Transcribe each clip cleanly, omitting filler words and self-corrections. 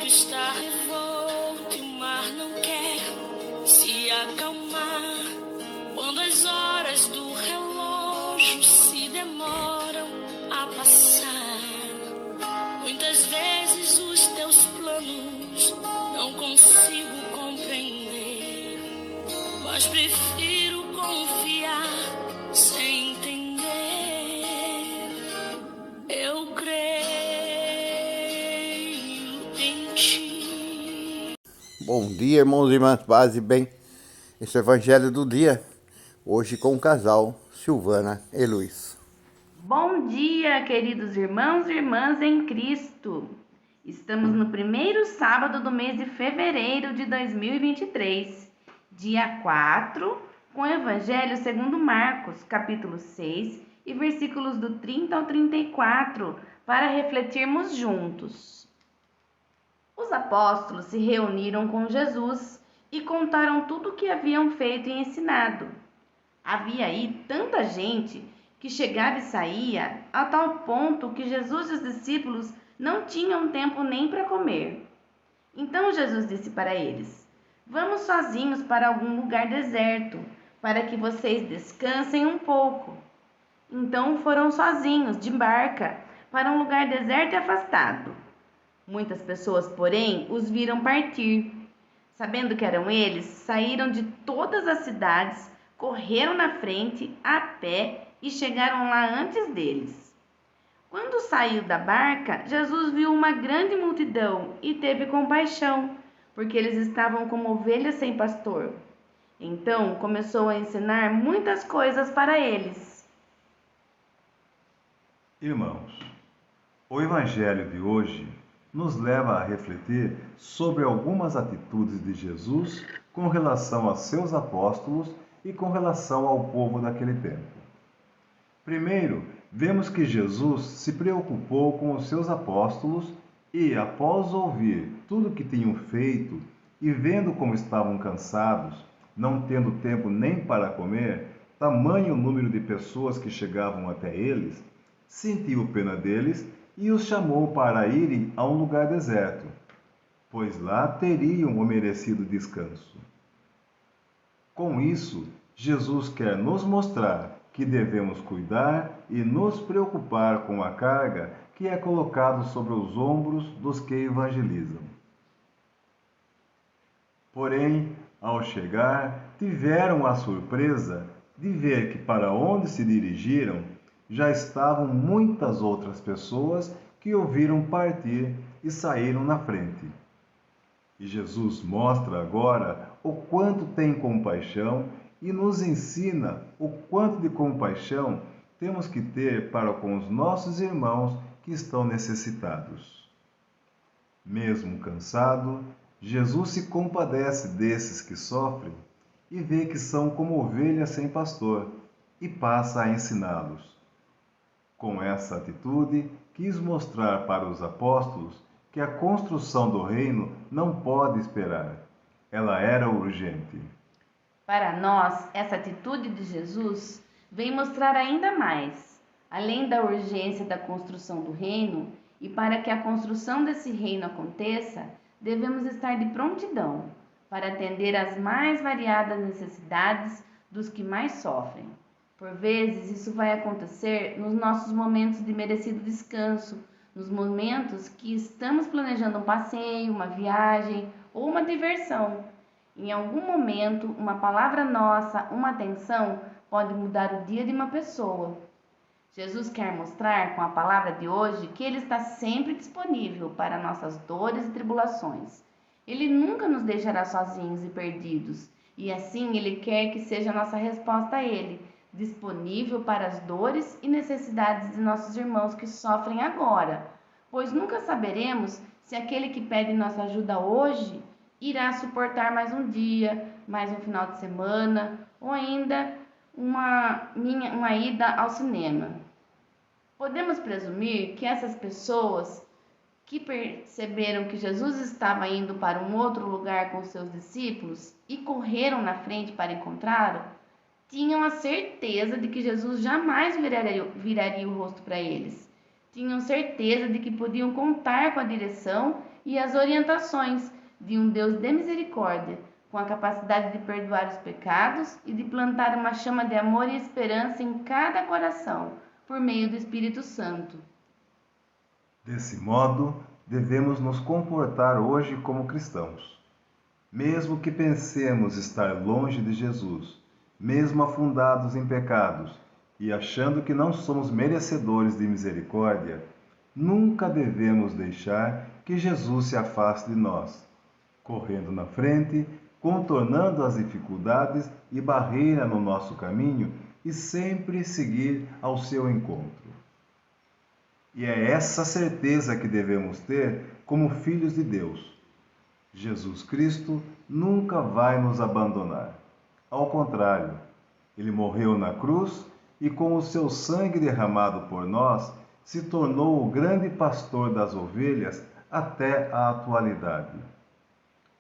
está revolto e o mar não quer se acalmar. Quando as horas do relógio se demoram a passar, muitas vezes os teus planos não consigo compreender, mas prefiro confiar sem entender. Eu creio em ti. Bom dia, irmãos e irmãs, paz e bem. Esse é o Evangelho do dia, hoje com o casal Silvana e Luiz. Bom dia, queridos irmãos e irmãs em Cristo. Estamos no primeiro sábado do mês de fevereiro de 2023, dia 4, com o Evangelho segundo Marcos, capítulo 6 e versículos do 30 ao 34, para refletirmos juntos. Os apóstolos se reuniram com Jesus e contaram tudo o que haviam feito e ensinado. Havia aí tanta gente que chegava e saía, a tal ponto que Jesus e os discípulos não tinham tempo nem para comer. Então Jesus disse para eles: "Vamos sozinhos para algum lugar deserto, para que vocês descansem um pouco." Então foram sozinhos, de barca, para um lugar deserto e afastado. Muitas pessoas, porém, os viram partir. Sabendo que eram eles, saíram de todas as cidades, correram na frente, a pé, e chegaram lá antes deles. Quando saiu da barca, Jesus viu uma grande multidão e teve compaixão, porque eles estavam como ovelhas sem pastor. Então começou a ensinar muitas coisas para eles. Irmãos, o Evangelho de hoje nos leva a refletir sobre algumas atitudes de Jesus com relação a seus apóstolos e com relação ao povo daquele tempo. Primeiro, vemos que Jesus se preocupou com os seus apóstolos e, após ouvir tudo o que tinham feito e vendo como estavam cansados, não tendo tempo nem para comer, tamanho número de pessoas que chegavam até eles, sentiu pena deles e os chamou para irem a um lugar deserto, pois lá teriam o merecido descanso. Com isso, Jesus quer nos mostrar que devemos cuidar e nos preocupar com a carga que é colocada sobre os ombros dos que evangelizam. Porém, ao chegar, tiveram a surpresa de ver que para onde se dirigiram já estavam muitas outras pessoas que ouviram partir e saíram na frente. E Jesus mostra agora o quanto tem compaixão e nos ensina o quanto de compaixão temos que ter para com os nossos irmãos que estão necessitados. Mesmo cansado, Jesus se compadece desses que sofrem e vê que são como ovelhas sem pastor e passa a ensiná-los. Com essa atitude, quis mostrar para os apóstolos que a construção do reino não pode esperar. Ela era urgente. Para nós, essa atitude de Jesus vem mostrar ainda mais, além da urgência da construção do reino, e para que a construção desse reino aconteça, devemos estar de prontidão para atender às mais variadas necessidades dos que mais sofrem. Por vezes, isso vai acontecer nos nossos momentos de merecido descanso, nos momentos que estamos planejando um passeio, uma viagem ou uma diversão. Em algum momento, uma palavra nossa, uma atenção, pode mudar o dia de uma pessoa. Jesus quer mostrar com a palavra de hoje que Ele está sempre disponível para nossas dores e tribulações. Ele nunca nos deixará sozinhos e perdidos, e assim Ele quer que seja a nossa resposta a Ele, disponível para as dores e necessidades de nossos irmãos que sofrem agora, pois nunca saberemos se aquele que pede nossa ajuda hoje irá suportar mais um dia, mais um final de semana ou ainda uma ida ao cinema. Podemos presumir que essas pessoas que perceberam que Jesus estava indo para um outro lugar com seus discípulos e correram na frente para encontrá-lo, tinham a certeza de que Jesus jamais viraria o rosto para eles. Tinham certeza de que podiam contar com a direção e as orientações de um Deus de misericórdia, com a capacidade de perdoar os pecados e de plantar uma chama de amor e esperança em cada coração, por meio do Espírito Santo. Desse modo, devemos nos comportar hoje como cristãos. Mesmo que pensemos estar longe de Jesus, mesmo afundados em pecados e achando que não somos merecedores de misericórdia, nunca devemos deixar que Jesus se afaste de nós, correndo na frente, contornando as dificuldades e barreiras no nosso caminho e sempre seguir ao seu encontro. E é essa certeza que devemos ter como filhos de Deus. Jesus Cristo nunca vai nos abandonar. Ao contrário, ele morreu na cruz e, com o seu sangue derramado por nós, se tornou o grande pastor das ovelhas até a atualidade.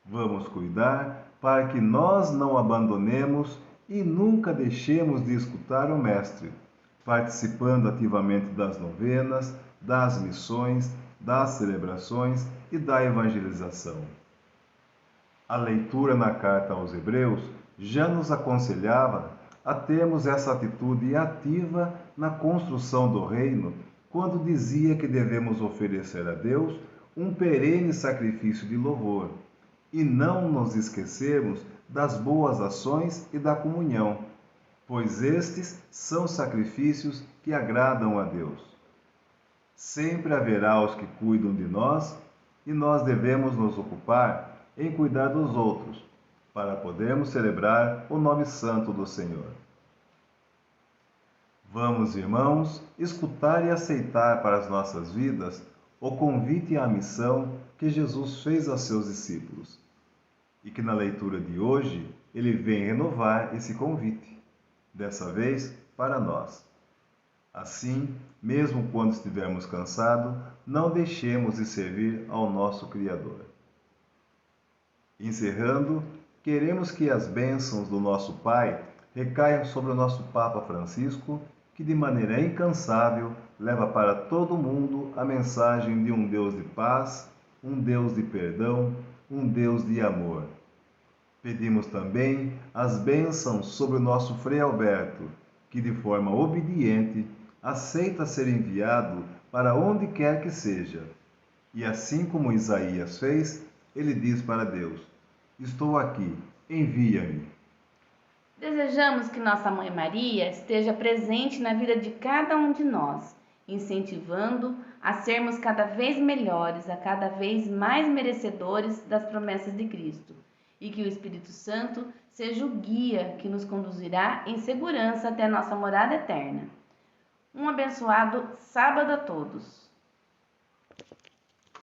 Vamos cuidar para que nós não abandonemos e nunca deixemos de escutar o Mestre, participando ativamente das novenas, das missões, das celebrações e da evangelização. A leitura na carta aos Hebreus já nos aconselhava a termos essa atitude ativa na construção do reino, quando dizia que devemos oferecer a Deus um perene sacrifício de louvor, e não nos esquecermos das boas ações e da comunhão, pois estes são sacrifícios que agradam a Deus. Sempre haverá os que cuidam de nós, e nós devemos nos ocupar em cuidar dos outros, para podermos celebrar o nome santo do Senhor. Vamos, irmãos, escutar e aceitar para as nossas vidas o convite à missão que Jesus fez aos seus discípulos, e que na leitura de hoje ele vem renovar esse convite, dessa vez para nós. Assim, mesmo quando estivermos cansados, não deixemos de servir ao nosso Criador. Encerrando, queremos que as bênçãos do nosso Pai recaiam sobre o nosso Papa Francisco, que de maneira incansável leva para todo mundo a mensagem de um Deus de paz, um Deus de perdão, um Deus de amor. Pedimos também as bênçãos sobre o nosso Frei Alberto, que de forma obediente aceita ser enviado para onde quer que seja. E assim como Isaías fez, ele diz para Deus: estou aqui, envia-me. Desejamos que Nossa Mãe Maria esteja presente na vida de cada um de nós, incentivando a sermos cada vez melhores, a cada vez mais merecedores das promessas de Cristo, e que o Espírito Santo seja o guia que nos conduzirá em segurança até nossa morada eterna. Um abençoado sábado a todos!